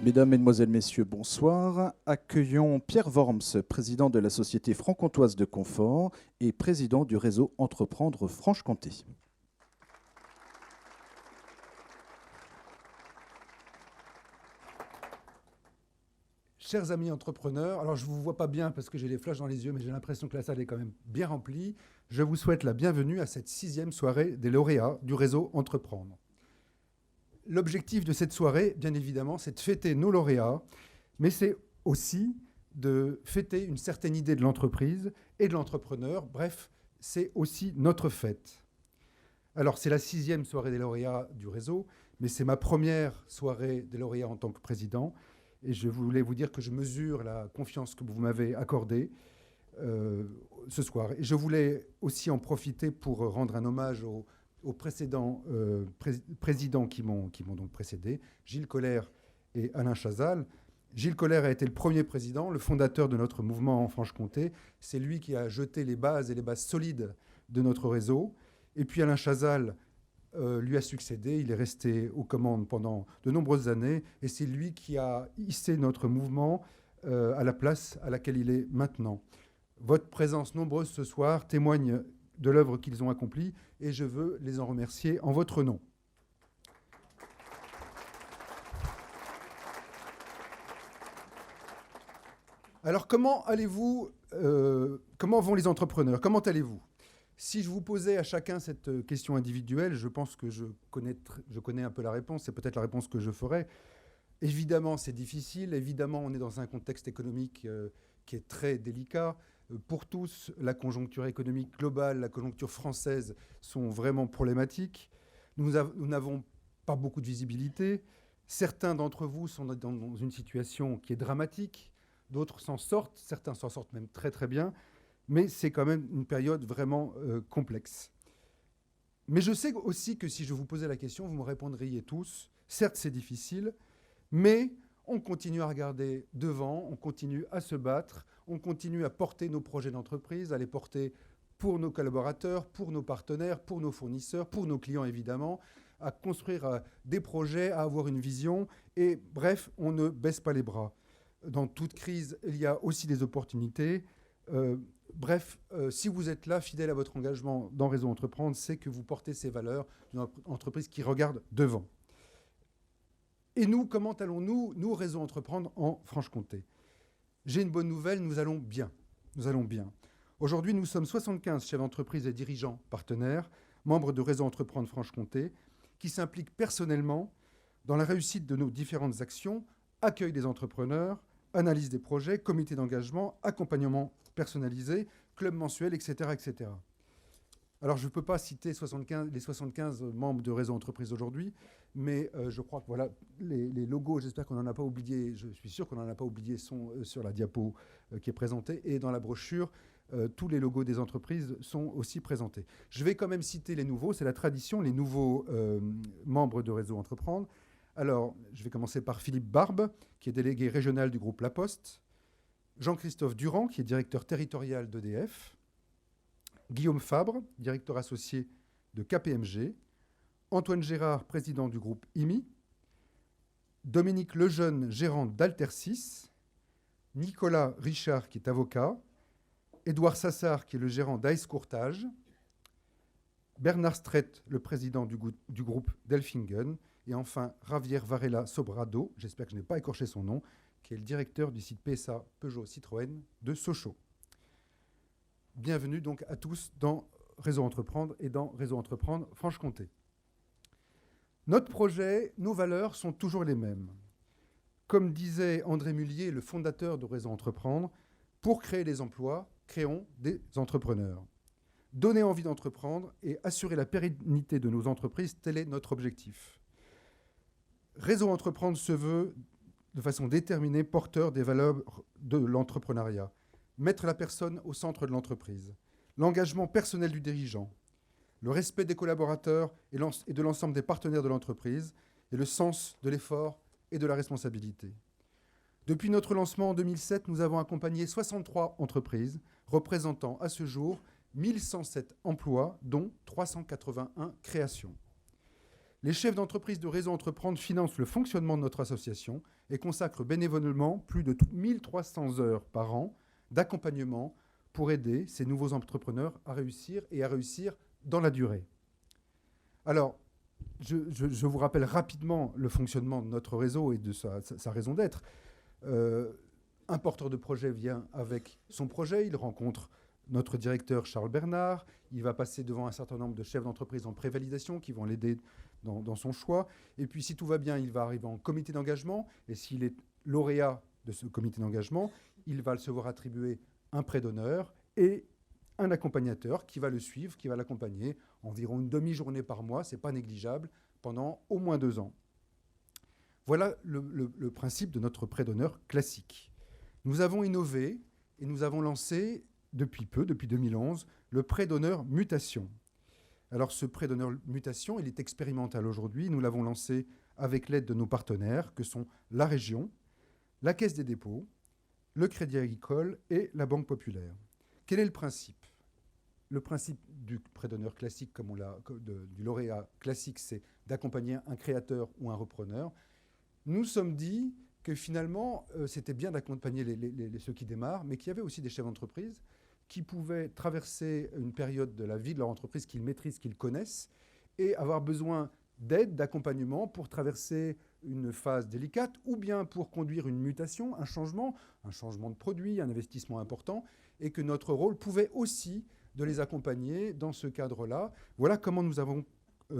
Mesdames, Mesdemoiselles, Messieurs, bonsoir. Accueillons Pierre Worms, président de la Société franc-comtoise de confort et président du réseau Entreprendre Franche-Comté. Chers amis entrepreneurs, alors je ne vous vois pas bien parce que j'ai les flashs dans les yeux, mais j'ai l'impression que la salle est quand même bien remplie. Je vous souhaite la bienvenue à cette 6e soirée des lauréats du réseau Entreprendre. L'objectif de cette soirée, bien évidemment, c'est de fêter nos lauréats, mais c'est aussi de fêter une certaine idée de l'entreprise et de l'entrepreneur. Bref, c'est aussi notre fête. Alors, c'est la 6e soirée des lauréats du réseau, mais c'est ma première soirée des lauréats en tant que président. Et je voulais vous dire que je mesure la confiance que vous m'avez accordée ce soir. Et je voulais aussi en profiter pour rendre un hommage aux précédents présidents qui m'ont donc précédé, Gilles Colère et Alain Chazal. Gilles Colère a été le premier président, le fondateur de notre mouvement en Franche-Comté. C'est lui qui a jeté les bases solides de notre réseau. Et puis Alain Chazal lui a succédé. Il est resté aux commandes pendant de nombreuses années. Et c'est lui qui a hissé notre mouvement à la place à laquelle il est maintenant. Votre présence nombreuse ce soir témoigne de l'œuvre qu'ils ont accomplie et je veux les en remercier en votre nom. Alors, comment vont les entrepreneurs? Comment allez-vous? Si je vous posais à chacun cette question individuelle, je pense que je connais un peu la réponse. C'est peut-être la réponse que je ferai. Évidemment, c'est difficile. Évidemment, on est dans un contexte économique qui est très délicat. Pour tous, la conjoncture économique globale, la conjoncture française sont vraiment problématiques. Nous n'avons pas beaucoup de visibilité. Certains d'entre vous sont dans une situation qui est dramatique. D'autres s'en sortent. Certains s'en sortent même très très bien. Mais c'est quand même une période vraiment complexe. Mais je sais aussi que si je vous posais la question, vous me répondriez tous. Certes, c'est difficile, mais on continue à regarder devant, on continue à se battre, on continue à porter nos projets d'entreprise, à les porter pour nos collaborateurs, pour nos partenaires, pour nos fournisseurs, pour nos clients évidemment, à construire des projets, à avoir une vision. Et bref, on ne baisse pas les bras. Dans toute crise, il y a aussi des opportunités. Si vous êtes là, fidèle à votre engagement dans Réseau Entreprendre, c'est que vous portez ces valeurs d'une entreprise qui regarde devant. Et nous, comment allons-nous, nous, Réseau Entreprendre, en Franche-Comté? J'ai une bonne nouvelle, nous allons bien. Nous allons bien. Aujourd'hui, nous sommes 75 chefs d'entreprise et dirigeants partenaires, membres de Réseau Entreprendre Franche-Comté, qui s'impliquent personnellement dans la réussite de nos différentes actions, accueil des entrepreneurs, analyse des projets, comité d'engagement, accompagnement personnalisé, club mensuel, etc. etc. Alors, je ne peux pas citer les 75 membres de Réseau Entreprise aujourd'hui, mais je crois que voilà, les logos, j'espère qu'on n'en a pas oublié, je suis sûr qu'on n'en a pas oublié, sont sur la diapo qui est présentée. Et dans la brochure, tous les logos des entreprises sont aussi présentés. Je vais quand même citer les nouveaux, c'est la tradition, les nouveaux membres de Réseau Entreprendre. Alors, je vais commencer par Philippe Barbe, qui est délégué régional du groupe La Poste. Jean-Christophe Durand, qui est directeur territorial d'EDF. Guillaume Fabre, directeur associé de KPMG. Antoine Gérard, président du groupe IMI. Dominique Lejeune, gérant d'Altersys. Nicolas Richard, qui est avocat. Édouard Sassard, qui est le gérant d'Ice Courtage. Bernard Strait, le président du groupe Delfingen. Et enfin, Javier Varela Sobrado, j'espère que je n'ai pas écorché son nom, qui est le directeur du site PSA Peugeot Citroën de Sochaux. Bienvenue donc à tous dans Réseau Entreprendre et dans Réseau Entreprendre Franche-Comté. Notre projet, nos valeurs sont toujours les mêmes. Comme disait André Mullier, le fondateur de Réseau Entreprendre, pour créer des emplois, créons des entrepreneurs. Donner envie d'entreprendre et assurer la pérennité de nos entreprises, tel est notre objectif. Réseau Entreprendre se veut de façon déterminée porteur des valeurs de l'entrepreneuriat. Mettre la personne au centre de l'entreprise. L'engagement personnel du dirigeant. Le respect des collaborateurs et de l'ensemble des partenaires de l'entreprise. Et le sens de l'effort et de la responsabilité. Depuis notre lancement en 2007, nous avons accompagné 63 entreprises représentant à ce jour 1107 emplois, dont 381 créations. Les chefs d'entreprise de Réseau Entreprendre financent le fonctionnement de notre association et consacrent bénévolement plus de 1300 heures par an d'accompagnement pour aider ces nouveaux entrepreneurs à réussir et à réussir dans la durée. Alors, je vous rappelle rapidement le fonctionnement de notre réseau et de sa raison d'être. Un porteur de projet vient avec son projet, il rencontre notre directeur Charles Bernard, il va passer devant un certain nombre de chefs d'entreprise en prévalidation qui vont l'aider dans son choix. Et puis, si tout va bien, il va arriver en comité d'engagement. Et s'il est lauréat de ce comité d'engagement, il va se voir attribuer un prêt d'honneur et un accompagnateur qui va le suivre, qui va l'accompagner environ une demi-journée par mois, ce n'est pas négligeable, pendant au moins 2 ans. Voilà le principe de notre prêt d'honneur classique. Nous avons innové et nous avons lancé depuis 2011, le prêt d'honneur mutation. Alors ce prêt d'honneur mutation, il est expérimental aujourd'hui. Nous l'avons lancé avec l'aide de nos partenaires que sont la région, la Caisse des dépôts, le Crédit agricole et la Banque populaire. Quel est le principe ? Le principe du prêt d'honneur classique, du lauréat classique, c'est d'accompagner un créateur ou un repreneur. Nous sommes dit que finalement, c'était bien d'accompagner ceux qui démarrent, mais qu'il y avait aussi des chefs d'entreprise qui pouvaient traverser une période de la vie de leur entreprise qu'ils maîtrisent, qu'ils connaissent, et avoir besoin d'aide, d'accompagnement pour traverser une phase délicate, ou bien pour conduire une mutation, un changement de produit, un investissement important, et que notre rôle pouvait aussi de les accompagner dans ce cadre-là. Voilà comment nous avons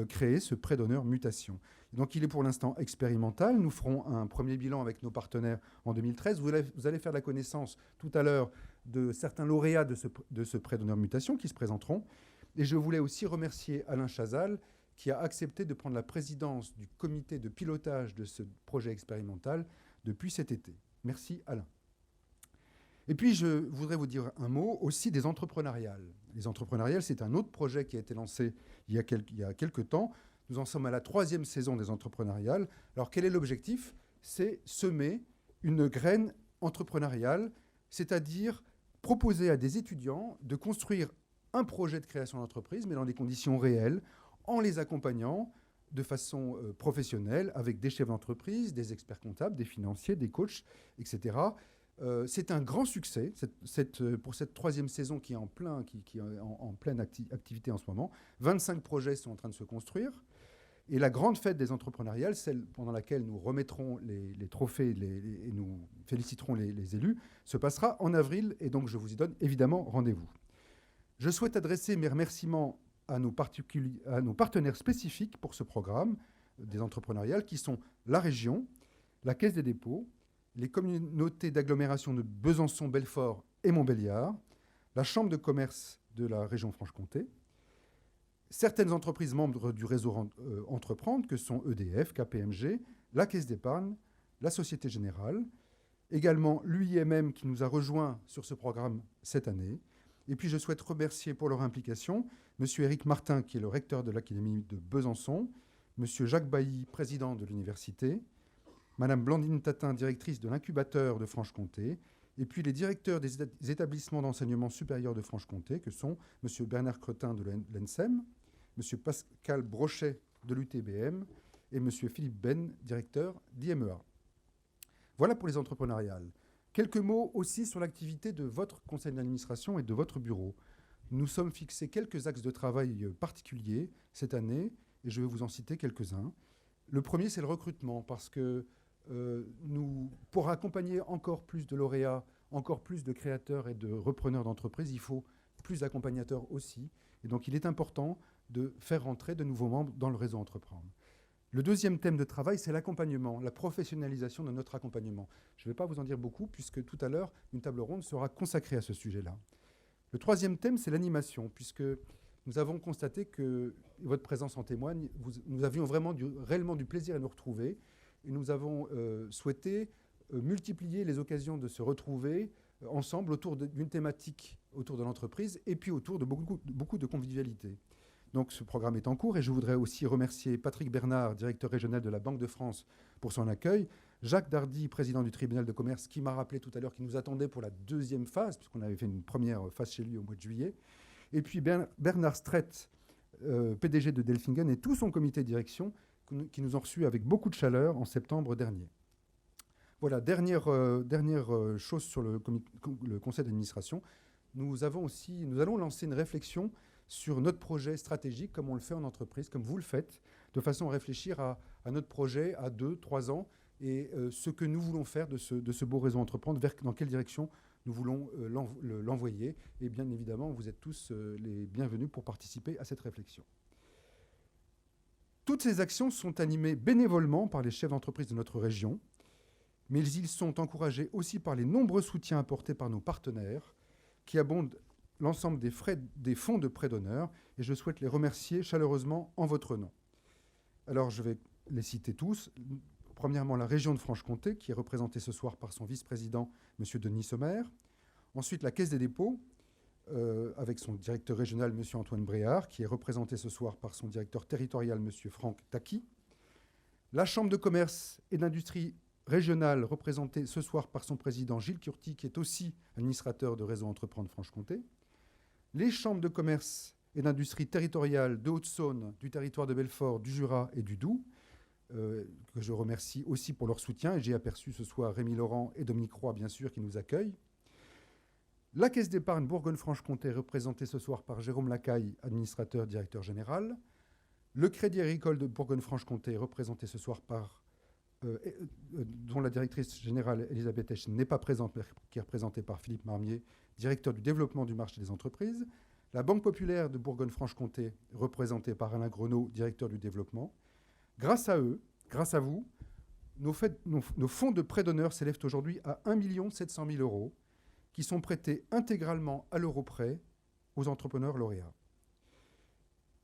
créé ce prêt d'honneur mutation. Donc il est pour l'instant expérimental. Nous ferons un premier bilan avec nos partenaires en 2013. Vous allez faire la connaissance tout à l'heure de certains lauréats de ce prêt d'honneur mutation qui se présenteront. Et je voulais aussi remercier Alain Chazal qui a accepté de prendre la présidence du comité de pilotage de ce projet expérimental depuis cet été. Merci Alain. Et puis je voudrais vous dire un mot aussi des entrepreneuriales. Les entrepreneuriales, c'est un autre projet qui a été lancé il y a quelques temps. Nous en sommes à la 3e saison des entrepreneuriales. Alors quel est l'objectif ? C'est semer une graine entrepreneuriale, c'est-à-dire proposer à des étudiants de construire un projet de création d'entreprise, mais dans des conditions réelles, en les accompagnant de façon professionnelle avec des chefs d'entreprise, des experts comptables, des financiers, des coachs, etc. C'est un grand succès pour cette 3e saison qui est en pleine activité en ce moment. 25 projets sont en train de se construire. Et la grande fête des entrepreneuriales, celle pendant laquelle nous remettrons les trophées et nous féliciterons les élus, se passera en avril. Et donc, je vous y donne évidemment rendez-vous. Je souhaite adresser mes remerciements à nos partenaires spécifiques pour ce programme des entrepreneuriales, qui sont la région, la Caisse des dépôts, les communautés d'agglomération de Besançon, Belfort et Montbéliard, la Chambre de commerce de la région Franche-Comté, certaines entreprises membres du réseau Entreprendre, que sont EDF, KPMG, la Caisse d'épargne, la Société Générale, également l'UIMM qui nous a rejoints sur ce programme cette année. Et puis je souhaite remercier pour leur implication M. Éric Martin, qui est le recteur de l'Académie de Besançon, M. Jacques Bailly, président de l'université, Mme Blandine Tatin, directrice de l'incubateur de Franche-Comté, et puis les directeurs des établissements d'enseignement supérieur de Franche-Comté, que sont M. Bernard Cretin de l'ENSEM, M. Pascal Brochet de l'UTBM et M. Philippe Ben, directeur d'IMEA. Voilà pour les entrepreneuriales. Quelques mots aussi sur l'activité de votre conseil d'administration et de votre bureau. Nous sommes fixés quelques axes de travail particuliers cette année, et je vais vous en citer quelques-uns. Le premier, c'est le recrutement, parce que pour accompagner encore plus de lauréats, encore plus de créateurs et de repreneurs d'entreprises, il faut plus d'accompagnateurs aussi. Et donc, il est important de faire rentrer de nouveaux membres dans le réseau Entreprendre. Le deuxième thème de travail, c'est l'accompagnement, la professionnalisation de notre accompagnement. Je ne vais pas vous en dire beaucoup, puisque tout à l'heure, une table ronde sera consacrée à ce sujet-là. Le troisième thème, c'est l'animation, puisque nous avons constaté que, votre présence en témoigne, nous avions réellement du plaisir à nous retrouver, et nous avons souhaité multiplier les occasions de se retrouver ensemble autour d'une thématique autour de l'entreprise, et puis autour de beaucoup de convivialité. Donc ce programme est en cours, et je voudrais aussi remercier Patrick Bernard, directeur régional de la Banque de France, pour son accueil, Jacques Dardy, président du tribunal de commerce, qui m'a rappelé tout à l'heure qu'il nous attendait pour la deuxième phase, puisqu'on avait fait une première phase chez lui au mois de juillet, et puis Bernard Strett, PDG de Delfingen, et tout son comité de direction, qui nous ont reçus avec beaucoup de chaleur en septembre dernier. Voilà, dernière chose sur le conseil d'administration. Nous allons lancer une réflexion sur notre projet stratégique, comme on le fait en entreprise, comme vous le faites, de façon à réfléchir à notre projet à 2-3 ans et ce que nous voulons faire de ce beau réseau Entreprendre, dans quelle direction nous voulons l'envoyer. Et bien évidemment, vous êtes tous les bienvenus pour participer à cette réflexion. Toutes ces actions sont animées bénévolement par les chefs d'entreprise de notre région, mais ils sont encouragés aussi par les nombreux soutiens apportés par nos partenaires qui abondent l'ensemble des fonds de prêt d'honneur, et je souhaite les remercier chaleureusement en votre nom. Alors, je vais les citer tous. Premièrement, la région de Franche-Comté, qui est représentée ce soir par son vice-président, M. Denis Sommer. Ensuite, la Caisse des dépôts, avec son directeur régional, M. Antoine Bréard, qui est représenté ce soir par son directeur territorial, M. Franck Taki. La Chambre de commerce et d'industrie régionale, représentée ce soir par son président Gilles Curti, qui est aussi administrateur de Réseau Entreprendre Franche-Comté. Les chambres de commerce et d'industrie territoriale de Haute-Saône, du territoire de Belfort, du Jura et du Doubs, que je remercie aussi pour leur soutien. Et j'ai aperçu ce soir Rémi Laurent et Dominique Roy, bien sûr, qui nous accueillent. La Caisse d'épargne Bourgogne-Franche-Comté, représentée ce soir par Jérôme Lacaille, administrateur, directeur général. Le Crédit Agricole de Bourgogne-Franche-Comté, représenté ce soir par dont la directrice générale Elisabeth Esch n'est pas présente, mais qui est représentée par Philippe Marmier, directeur du développement du marché des entreprises. La Banque populaire de Bourgogne-Franche-Comté, représentée par Alain Grenot, directeur du développement. Grâce à eux, grâce à vous, nos fonds de prêt d'honneur s'élèvent aujourd'hui à 1 700 000 €, qui sont prêtés intégralement à l'euro près aux entrepreneurs lauréats.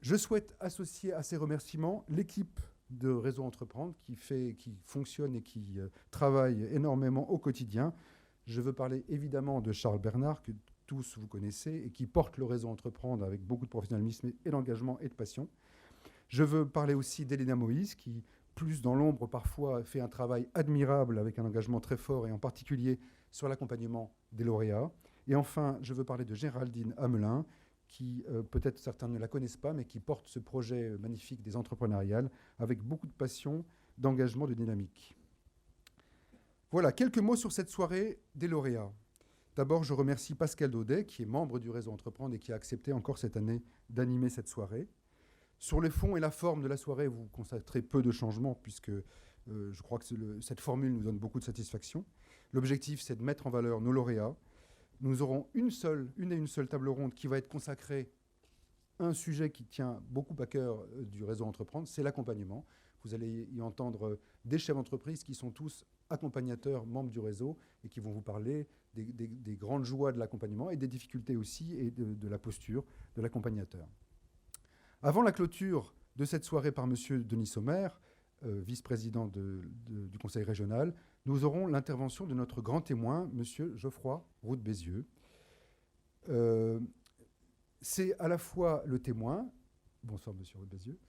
Je souhaite associer à ces remerciements l'équipe de Réseau Entreprendre qui fonctionne et qui travaille énormément au quotidien. Je veux parler évidemment de Charles Bernard, que tous vous connaissez, et qui porte le Réseau Entreprendre avec beaucoup de professionnalisme et d'engagement et de passion. Je veux parler aussi d'Elena Moïse, qui, plus dans l'ombre parfois, fait un travail admirable avec un engagement très fort, et en particulier sur l'accompagnement des lauréats. Et enfin, je veux parler de Géraldine Hamelin, qui, peut-être certains ne la connaissent pas, mais qui porte ce projet magnifique des entrepreneuriales avec beaucoup de passion, d'engagement, de dynamique. Voilà, quelques mots sur cette soirée des lauréats. D'abord, je remercie Pascal Daudet, qui est membre du Réseau Entreprendre et qui a accepté encore cette année d'animer cette soirée. Sur le fond et la forme de la soirée, vous constaterez peu de changements, puisque je crois que cette formule nous donne beaucoup de satisfaction. L'objectif, c'est de mettre en valeur nos lauréats. Nous aurons une et une seule table ronde qui va être consacrée à un sujet qui tient beaucoup à cœur du Réseau Entreprendre, c'est l'accompagnement. Vous allez y entendre des chefs d'entreprise qui sont tous accompagnateurs, membres du réseau, et qui vont vous parler des grandes joies de l'accompagnement et des difficultés aussi, et de la posture de l'accompagnateur. Avant la clôture de cette soirée par M. Denis Sommer, vice-président du Conseil régional, nous aurons l'intervention de notre grand témoin, M. Geoffroy Roux de Bézieux. C'est à la fois le témoin, bonsoir M. Roux de Bézieux,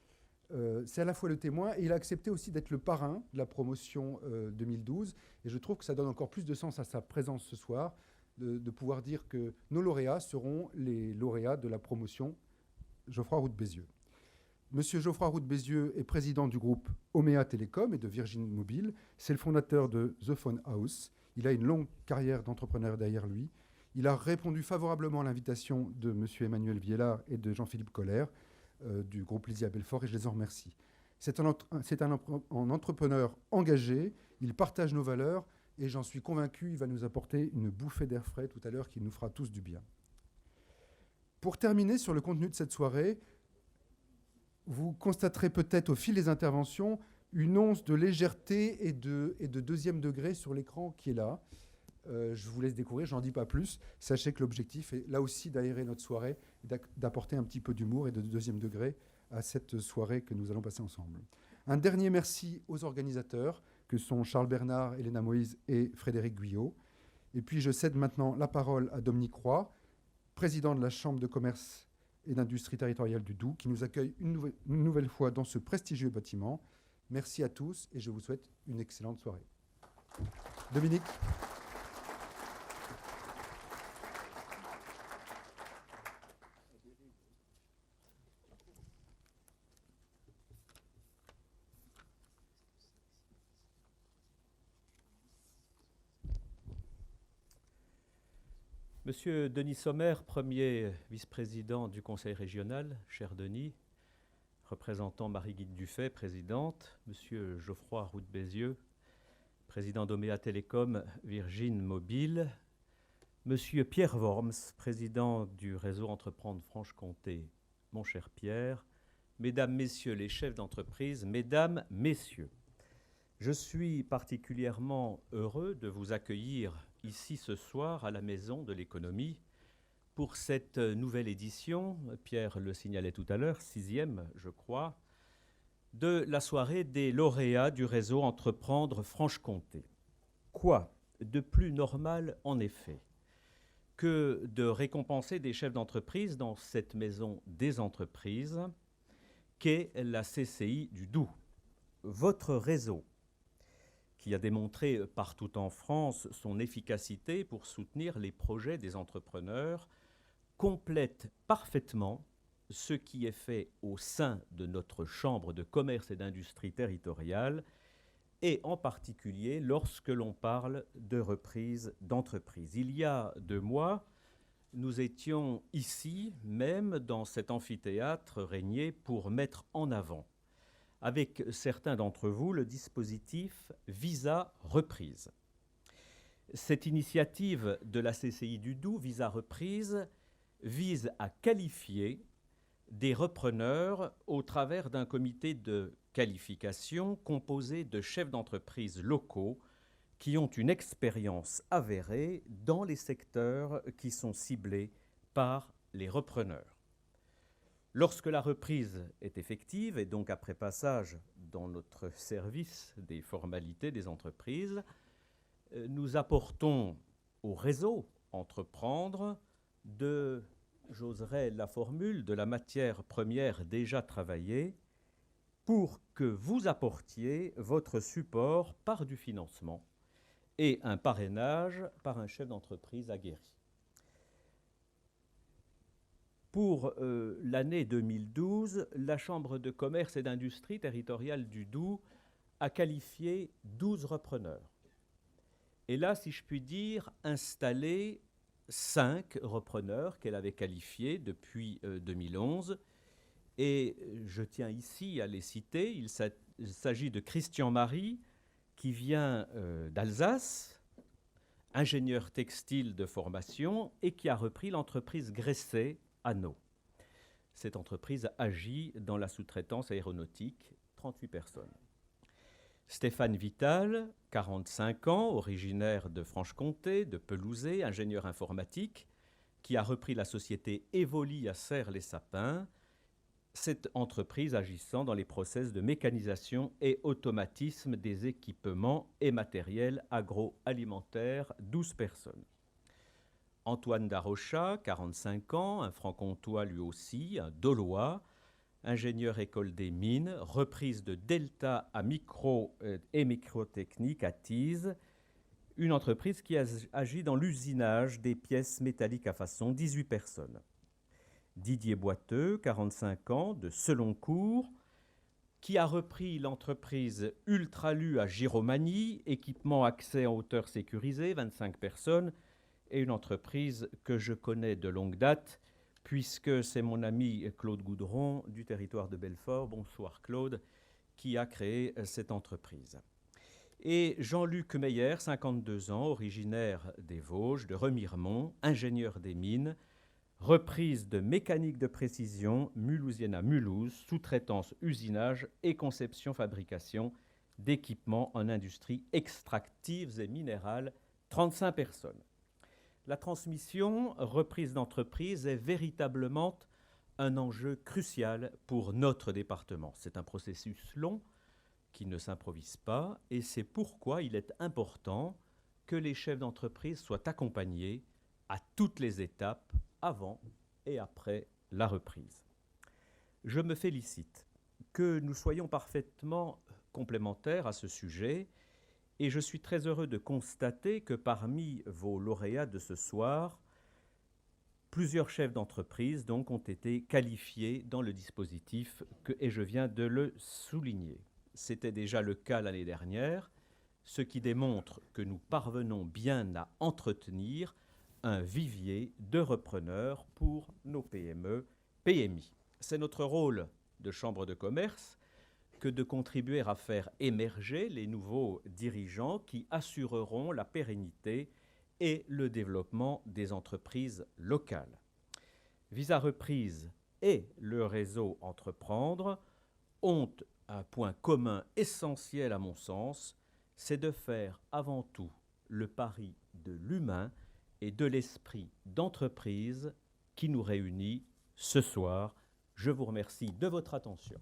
c'est à la fois le témoin, et il a accepté aussi d'être le parrain de la promotion 2012, et je trouve que ça donne encore plus de sens à sa présence ce soir, de pouvoir dire que nos lauréats seront les lauréats de la promotion Geoffroy Roux de Bézieux. Monsieur Geoffroy Roux de Bézieux est président du groupe Omea Télécom et de Virgin Mobile. C'est le fondateur de The Phone House. Il a une longue carrière d'entrepreneur derrière lui. Il a répondu favorablement à l'invitation de monsieur Emmanuel Viellard et de Jean-Philippe Collère du groupe Lysia Belfort, et je les en remercie. C'est un entrepreneur engagé, il partage nos valeurs, et j'en suis convaincu, il va nous apporter une bouffée d'air frais tout à l'heure qui nous fera tous du bien. Pour terminer sur le contenu de cette soirée, vous constaterez peut-être au fil des interventions une once de légèreté et de deuxième degré sur l'écran qui est là. Je vous laisse découvrir, je n'en dis pas plus. Sachez que l'objectif est là aussi d'aérer notre soirée, d'apporter un petit peu d'humour et de deuxième degré à cette soirée que nous allons passer ensemble. Un dernier merci aux organisateurs, que sont Charles Bernard, Elena Moïse et Frédéric Guyot. Et puis je cède maintenant la parole à Dominique Roy, président de la Chambre de commerce et d'industrie territoriale du Doubs, qui nous accueille une nouvelle fois dans ce prestigieux bâtiment. Merci à tous et je vous souhaite une excellente soirée. Dominique. Monsieur Denis Sommer, premier vice-président du Conseil régional, cher Denis, représentant Marie-Guide Dufay, présidente, Monsieur Geoffroy Roux de Bézieux, président d'Omea Télécom Virgin Mobile, Monsieur Pierre Worms, président du réseau Entreprendre Franche-Comté, mon cher Pierre, Mesdames, Messieurs les chefs d'entreprise, Mesdames, Messieurs, je suis particulièrement heureux de vous accueillir ici ce soir à la Maison de l'Économie pour cette nouvelle édition, Pierre le signalait tout à l'heure, 6e je crois, de la soirée des lauréats du réseau Entreprendre Franche-Comté. Quoi de plus normal en effet que de récompenser des chefs d'entreprise dans cette maison des entreprises qu'est la CCI du Doubs. Votre réseau, qui a démontré partout en France son efficacité pour soutenir les projets des entrepreneurs, complète parfaitement ce qui est fait au sein de notre Chambre de commerce et d'industrie territoriale, et en particulier lorsque l'on parle de reprise d'entreprise. Il y a 2 mois, nous étions ici, même dans cet amphithéâtre régné, pour mettre en avant avec certains d'entre vous, le dispositif Visa Reprise. Cette initiative de la CCI du Doubs, Visa Reprise, vise à qualifier des repreneurs au travers d'un comité de qualification composé de chefs d'entreprise locaux qui ont une expérience avérée dans les secteurs qui sont ciblés par les repreneurs. Lorsque la reprise est effective, et donc après passage dans notre service des formalités des entreprises, nous apportons au réseau Entreprendre j'oserais la formule, de la matière première déjà travaillée pour que vous apportiez votre support par du financement et un parrainage par un chef d'entreprise aguerri. Pour l'année 2012, la Chambre de commerce et d'industrie territoriale du Doubs a qualifié 12 repreneurs. Et là, si je puis dire, installé 5 repreneurs qu'elle avait qualifiés depuis 2011. Et je tiens ici à les citer. Il s'agit de Christian Marie, qui vient d'Alsace, ingénieur textile de formation, et qui a repris l'entreprise Gresset à Nau. Cette entreprise agit dans la sous-traitance aéronautique, 38 personnes. Stéphane Vital, 45 ans, originaire de Franche-Comté, de Pelouzet, ingénieur informatique, qui a repris la société Evoli à Serres-les-Sapins, cette entreprise agissant dans les process de mécanisation et automatisme des équipements et matériels agroalimentaires, 12 personnes. Antoine Darocha, 45 ans, un franc-comtois lui aussi, un Dolois, ingénieur école des mines, reprise de Delta à Micro et Microtechnique à Tise, une entreprise qui agit dans l'usinage des pièces métalliques à façon, 18 personnes. Didier Boiteux, 45 ans, de Seloncourt, qui a repris l'entreprise Ultralu à Giromagny, équipement accès en hauteur sécurisé, 25 personnes, et une entreprise que je connais de longue date, puisque c'est mon ami Claude Goudron du territoire de Belfort, bonsoir Claude, qui a créé cette entreprise. Et Jean-Luc Meyer, 52 ans, originaire des Vosges, de Remiremont, ingénieur des mines, reprise de mécanique de précision, Mulhousienne à Mulhouse, sous-traitance usinage et conception-fabrication d'équipements en industrie extractives et minérales, 35 personnes. La transmission, reprise d'entreprise, est véritablement un enjeu crucial pour notre département. C'est un processus long qui ne s'improvise pas et c'est pourquoi il est important que les chefs d'entreprise soient accompagnés à toutes les étapes avant et après la reprise. Je me félicite que nous soyons parfaitement complémentaires à ce sujet. Et je suis très heureux de constater que parmi vos lauréats de ce soir, plusieurs chefs d'entreprise donc ont été qualifiés dans le dispositif et je viens de le souligner. C'était déjà le cas l'année dernière, ce qui démontre que nous parvenons bien à entretenir un vivier de repreneurs pour nos PME, PMI. C'est notre rôle de chambre de commerce que de contribuer à faire émerger les nouveaux dirigeants qui assureront la pérennité et le développement des entreprises locales. Visa Reprise et le réseau Entreprendre ont un point commun essentiel à mon sens, c'est de faire avant tout le pari de l'humain et de l'esprit d'entreprise qui nous réunit ce soir. Je vous remercie de votre attention.